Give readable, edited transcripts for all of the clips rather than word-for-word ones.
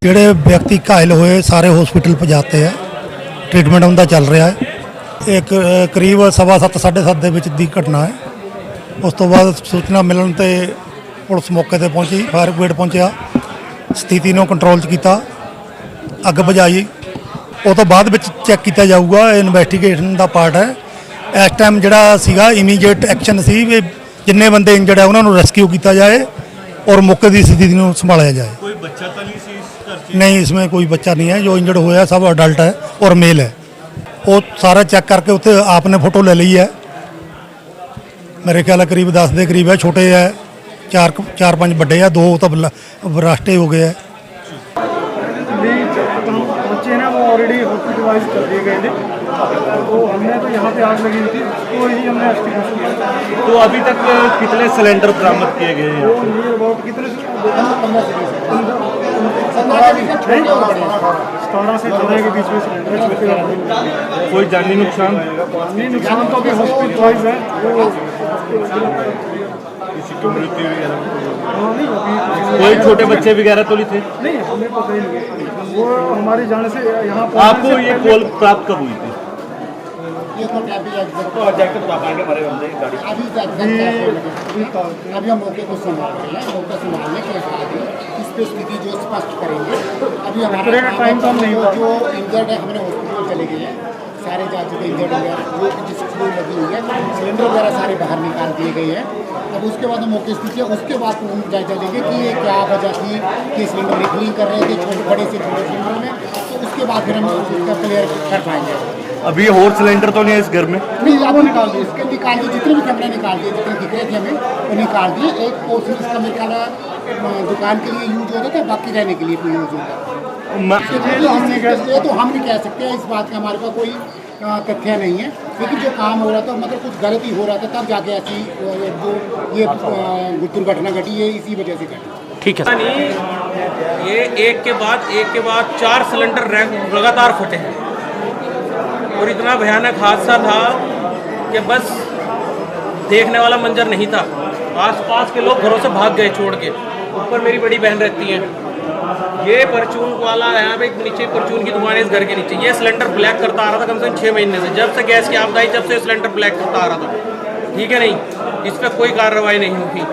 ਜਿਹੜੇ ਵਿਅਕਤੀ ਘਾਇਲ ਹੋਏ ਸਾਰੇ ਹਸਪੀਟਲ ਪਹੁੰਚਾਤੇ ਹੈ। ट्रीटमेंट उनका चल रहा है। एक करीब 7:15 7:30 ਦੇ ਵਿੱਚ ਦੀ ਘਟਨਾ ਹੈ। ਉਸ ਤੋਂ ਬਾਅਦ सूचना मिलने ਤੇ पुलिस मौके ਤੇ पहुंची, फायर ब्रिगेड पहुंचा, स्थिति ਨੂੰ कंट्रोल 'ਚ ਕੀਤਾ, ਅੱਗ ਬੁਝਾਈ। ਉਹ ਤੋਂ ਬਾਅਦ ਵਿੱਚ ਚੈੱਕ ਕੀਤਾ ਜਾਊਗਾ, ਇਨਵੈਸਟੀਗੇਸ਼ਨ ਦਾ ਪਾਰਟ ਹੈ। ਇਸ ਟਾਈਮ ਜਿਹੜਾ ਸੀਗਾ ਇਮੀਡੀਏਟ ਐਕਸ਼ਨ ਸੀ ਵੀ ਜਿੰਨੇ ਬੰਦੇ ਇੰਜਰਡ ਹੈ ਉਹਨਾਂ ਨੂੰ ਰੈਸਕਿਊ ਕੀਤਾ ਜਾए और मौके की स्थिति को संभाला जाए। कोई बच्चा तो नहीं सी इस घर से? नहीं, इसमें कोई बच्चा नहीं है। जो इंजर्ड होया सब अडल्ट है और मेल है। वो सारा चेक करके उत्ते आपने फोटो ले ली है। मेरे ख्याल करीब 10 के करीब है, छोटे है 4-5 बड़े है, 2 तो राष्ट्रीय हो गए हैं। बच्चे ना वो ऑलरेडी हॉस्पिटलाइज कर दिए गए थे, तो हमने तो यहाँ पे आग लगी थी तो यही हमने एस्टिमेट किया। तो अभी तक कितने सिलेंडर बरामद किए गए हैं? कितने 17 से 14 के बीच में सिलेंडर। कोई जानी नुकसान? नुकसान तो अभी हॉस्पिटलाइज है। किसी की मृत्यु वगैरह? कोई छोटे बच्चे वगैरह तो नहीं थे? नहीं, हमें पता ही नहीं। वो हमारी जाने से यहाँ आपको ये कॉल प्राप्त कब हुई थी? अभी हम मौके को संभाल रहे हैं। मौका संभालने के बाद इस पे स्थिति जो स्पष्ट करेंगे। अभी हमारे टाइम तो हम नहीं हुआ। जो इंजर्ड है हमने हॉस्पिटल चले गए हैं, सारे जा चुके इंजर्ड वगैरह जो जिस फ्लू लगी हुई है, सिलेंडर वगैरह सारे बाहर निकाल दिए गए हैं। अब उसके बाद हम मौके स्थिति है, उसके बाद हम जायजा लेंगे कि ये क्या वजह थी कि सिलेंडर रिफिलिंग कर रहे थे छोटे बड़े से छोटे सिलेंडर में, तो उसके बाद फिर हम उसका क्लियर कर पाएंगे। अभी और सिलेंडर तो नहीं है इस घर में? नहीं, आप निकाल दिए, इसके निकाल दिए, जितने भी कैमरे निकाल दिए, जितने दिख रहे थे हमें वो निकाल दिए। एक पोर्शन इसका मेरे ख्याल दुकान के लिए यूज होता था, बाकी रहने के लिए कोई यूज होता है। ये तो हम नहीं कह सकते हैं, इस बात का हमारे पास कोई तथ्य नहीं है। लेकिन जो काम हो रहा था, मतलब कुछ गलती हो रहा था, तब जाके ऐसी जो ये दुर्घटना घटी है, इसी वजह से घटी। ठीक है। ये एक के बाद 4 सिलेंडर लगातार फटे हैं और इतना भयानक हादसा था कि बस देखने वाला मंजर नहीं था। आसपास के लोग घरों से भाग गए छोड़ के। ऊपर मेरी बड़ी बहन रहती है, ये परचून वाला यहाँ पे नीचे परचून की दुकान है, इस घर के नीचे। ये सिलेंडर ब्लैक करता आ रहा था कम से कम 6 महीने से, जब से गैस की आपदा आई जब से सिलेंडर ब्लैक करता आ रहा था। ठीक है, नहीं इस पर कोई कार्रवाई नहीं हुई।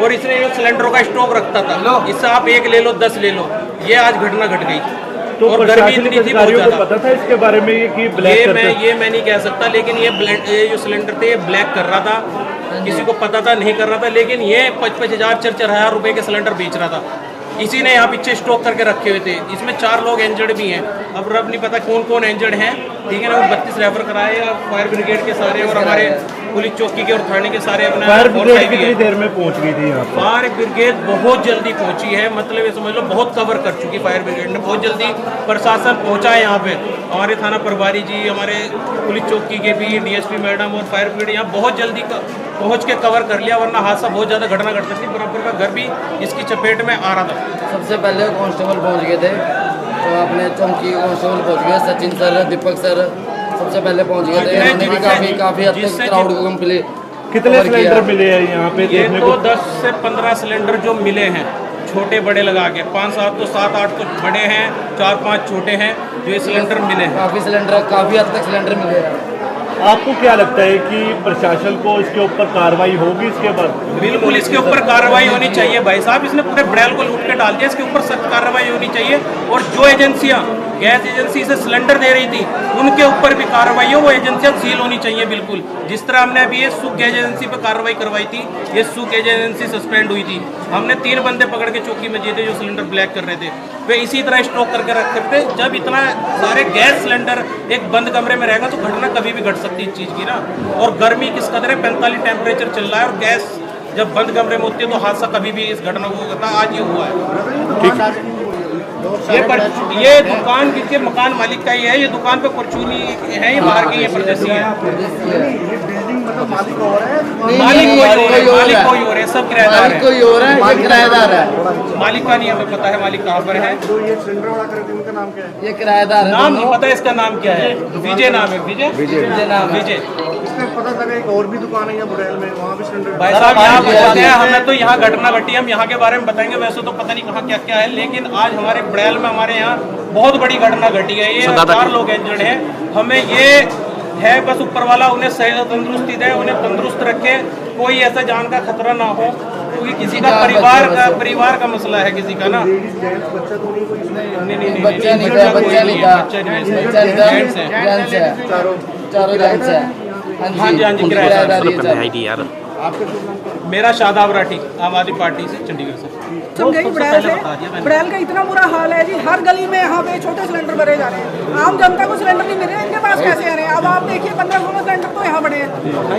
और इसने ये सिलेंडरों का स्टॉक रखता था, इससे आप 1 ले लो 10 ले लो। ये आज घटना घट गई। तो और गर्मी इतनी थी बहुत ज़्यादा। पता था इसके बारे में ये कि ब्लैक ये मैं नहीं कह सकता, लेकिन ये जो सिलेंडर थे ये ब्लैक कर रहा था, किसी को पता था नहीं कर रहा था, लेकिन ये 55,000 4,000 रुपए के सिलेंडर बेच रहा था। इसी ने यहाँ पीछे स्टॉक करके रखे हुए थे। इसमें 4 लोग इंजर्ड भी हैं। अब रब नहीं पता कौन कौन इंजर्ड हैं। ठीक है ना, वो 32 रेफर कराए और फायर ब्रिगेड के सारे और हमारे पुलिस चौकी के और थाने के सारे अपना। फायर ब्रिगेड कितनी देर में पहुंच गई थी यहाँ? फायर ब्रिगेड बहुत जल्दी पहुंची है, मतलब ये समझ लो बहुत कवर कर चुकी फायर ब्रिगेड ने। बहुत जल्दी प्रशासन पहुंचा है यहाँ पे। हमारे थाना प्रभारी जी, हमारे पुलिस चौकी के भी DSP मैडम और फायर ब्रिगेड यहाँ बहुत जल्दी पहुँच के कवर कर लिया, वरना हादसा बहुत ज़्यादा घटना घट सकती। बराबर का घर भी इसकी चपेट में आ रहा था। सबसे पहले कांस्टेबल पहुंच गए थे, तो अपने चौकी कांस्टेबल पहुंच गए, सचिन सर, दीपक सर सबसे पहले पहुंच गए थे। उन्होंने भी काफ़ी हद तक क्राउड को कंप्लीट। कितने सिलेंडर मिले हैं यहाँ पे? ये तो 10 से 15 सिलेंडर जो मिले हैं, छोटे बड़े लगा के 5-7 तो 7-8 तो बड़े हैं, 4-5 छोटे हैं जो ये सिलेंडर मिले हैं। काफ़ी हद तक सिलेंडर मिले हैं। आपको क्या लगता है कि प्रशासन को इसके ऊपर कार्रवाई होगी इसके बाद? बिल्कुल इसके ऊपर कार्रवाई होनी चाहिए भाई साहब। इसने पूरे ब्रैल को लूट के डाल दिया, इसके ऊपर सख्त कार्रवाई होनी चाहिए। और जो एजेंसियां गैस एजेंसी से सिलेंडर दे रही थी उनके ऊपर भी कार्रवाई हो, वो एजेंसियां सील होनी चाहिए बिल्कुल। जिस तरह हमने अभी ये सुख गैस एजेंसी पर कार्रवाई करवाई थी, ये सुख गैस एजेंसी सस्पेंड हुई थी। हमने 3 बंदे पकड़ के चौकी में दिए थे जो सिलेंडर ब्लैक कर रहे थे। वे इसी तरह स्टॉक करके रखते थे। जब इतना सारे गैस सिलेंडर एक बंद कमरे में रहेगा तो घटना कभी भी घट सकती है इस चीज़ की ना। और गर्मी किस कदर है, 45 टेम्परेचर चल रहा है, और गैस जब बंद कमरे में होती है तो हादसा कभी भी इस घटना को होता है। आज ये हुआ है। ये दुकान किसके मकान मालिक का ही है। ये दुकान पे परचूनी है, ये बाहर की है, परदेसी है। मालिक कोई और है, सब किराएदार मालिक है। कोई और है, ये किराएदार है। मालिक का नहीं हमें पता है, मालिक कहाँ पर है, ये सिलेंडर वाला करते हैं, उनका नाम क्या है? ये किराएदार है। नाम नहीं पता इसका नाम क्या है। विजय नाम है, विजय विजय नाम है। विजय। इसमें पता लगा एक और भी दुकान है यहाँ बुड़ैल में, वहाँ भी सिलेंडर भाई साहब यहाँ बताते हैं, हमें तो यहाँ घटना घटी, हम यहाँ के बारे में बताएंगे, वैसे तो पता नहीं कहाँ क्या क्या है, लेकिन आज हमारे बुड़ैल में हमारे यहाँ बहुत बड़ी घटना घटी है। ये 4 लोग इंजर्ड हैं। हमें ये है बस ऊपर वाला उन्हें सेहत तंदुरुस्ती दे, उन्हें तंदुरुस्त रखे, कोई ऐसा जान का खतरा ना हो, क्योंकि किसी का परिवार का मसला है किसी का ना। बच्चा तो नहीं कोई इसमें? नहीं बच्चा नहीं था, बच्चा नहीं था, बच्चा नहीं था, जेंट्स है, चारों जेंट्स है। हाँ जी, किराएदार ये सब। मेरा शादाब राठी, आम आदमी पार्टी से, चंडीगढ़ से। हम गई बुड़ैल से। बुड़ैल का इतना बुरा हाल है जी, हर गली में यहाँ पे छोटे सिलेंडर भरे जा रहे हैं। आम जनता को सिलेंडर नहीं मिल रहे, इनके पास कैसे आ रहे हैं? अब आप देखिए 15-16 सिलेंडर तो यहाँ पड़े हैं,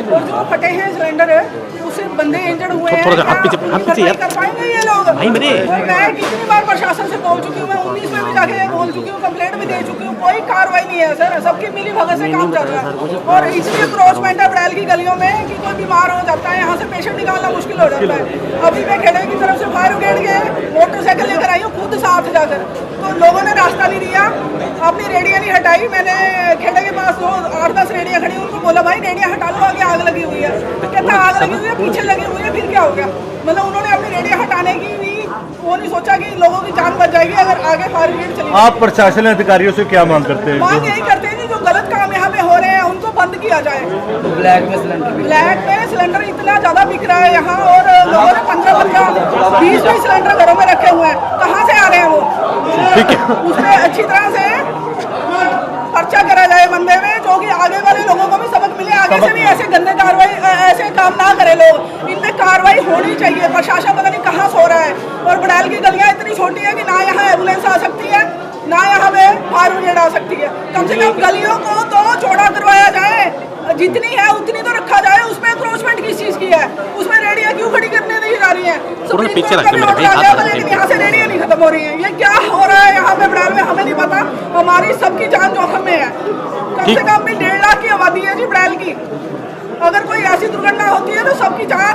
और जो फटे हैं सिलेंडर है उससे बंदे इंजर्ड हुए हैं। क्या कर पाएंगे ये लोग? और मैं कितनी बार प्रशासन से बोल चुकी हूँ, मैं 19 में भी जाके बोल चुकी हूँ, कंप्लेंट भी दे चुकी हूँ, कोई कार्रवाई नहीं है सर। सबकी मिली भगत से काम चल रहा है, और इसलिए क्रॉसमेंट है बुड़ैल की गलियों में कि कोई बीमार हो जाता है, यहाँ से पेशेंट निकालना मुश्किल हो जाता है। अभी मैं खेड़े की तरफ से फायर ब्रिगेड के मोटरसाइकिल लेकर आई हूँ खुद साथ जाकर, तो लोगों ने रास्ता नहीं दिया, अपनी रेडियाँ नहीं हटाई। मैंने खेड़े के पास 8-10 रेडियाँ खड़ी, उनको बोला भाई रेडियाँ हटा लो, आगे आग लगी हुई है। तो कहता आग लगी हुई है, पीछे लगी हुई है, फिर क्या हो गया? मतलब उन्होंने अपनी रेडियाँ हटाने की भी वो नहीं सोचा कि लोगों की जान बच जाएगी अगर आगे फायर ब्रिगेड चली। आप प्रशासन अधिकारियों से क्या मांग करते हैं? मांग यही करते हैं कि जो गलत काम यहाँ पे हो रहे हैं उनको बंद किया जाए। ब्लैक में सिलेंडर भी ब्लैक में सिलेंडर इतना ज्यादा बिक रहा है यहाँ, और लोगों ने 15-20 सिलेंडर घरों में रखे हुए हैं। कहाँ से आ रहे हैं वो? उसमें अच्छी तरह से पर्चा करा जाए बंदे में, जो कि आगे वाले लोगों को भी सबक मिले, आगे से भी ऐसे गंदे ऐसे काम ना करे लोग। इन पे कार्रवाई होनी चाहिए। प्रशासन पता नहीं कहाँ सो रहा है, और बुड़ैल की गलियाँ इतनी छोटी है कि ना यहाँ एम्बुलेंस आ सकती है, ना यहाँ पे फायर ब्रिगेड आ सकती है। कम से कम गलियों को तो चौड़ा करवाया जाए, जितनी है उतनी तो रखा जाए। उसमें क्रोचमेंट किस चीज की है? उसमें रेडियाँ क्यों खड़ी करने दी जा रही है? लेकिन यहाँ से रेडियाँ नहीं खत्म हो रही है। ये क्या हो रहा है यहाँ पे बुड़ैल में हमें नहीं पता। हमारी सबकी जान जोखिम में है। कम से कम भी 1.5 लाख की आबादी है जी बुड़ैल की। अगर कोई ऐसी दुर्घटना होती है तो सबकी जान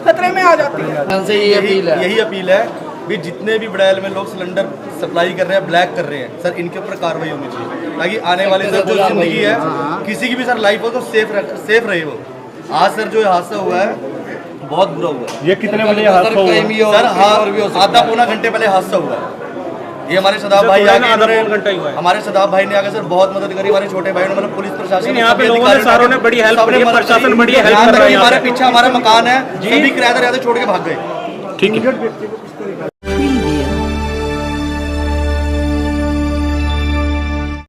खतरे में आ जाती है। से ये अपील है। यही अपील है भी जितने भी बुड़ैल में लोग सिलेंडर सप्लाई कर रहे हैं, ब्लैक कर रहे हैं सर, इनके ऊपर कार्रवाई होनी चाहिए, ताकि आने वाली सर जो जिंदगी है किसी की भी सर लाइफ हो तो सेफ रहे वो। आज सर जो हादसा हुआ है बहुत बुरा हुआ है। ये कितने बजे हादसा हुआ? सर आधा पौना घंटे पहले हादसा हुआ है। ये हमारे सदाब भाई आगे हमारे सदाब भाई ने आगे सर बहुत मदद करी, हमारे छोटे भाई ने, मतलब पुलिस प्रशासन यहाँ पे लोगों ने सारों ने बड़ी हेल्प करी, प्रशासन बड़ी हेल्प कर रहा है। हमारे पीछे हमारा मकान है, सभी किराएदार छोड़ के भाग गए। ठीक है।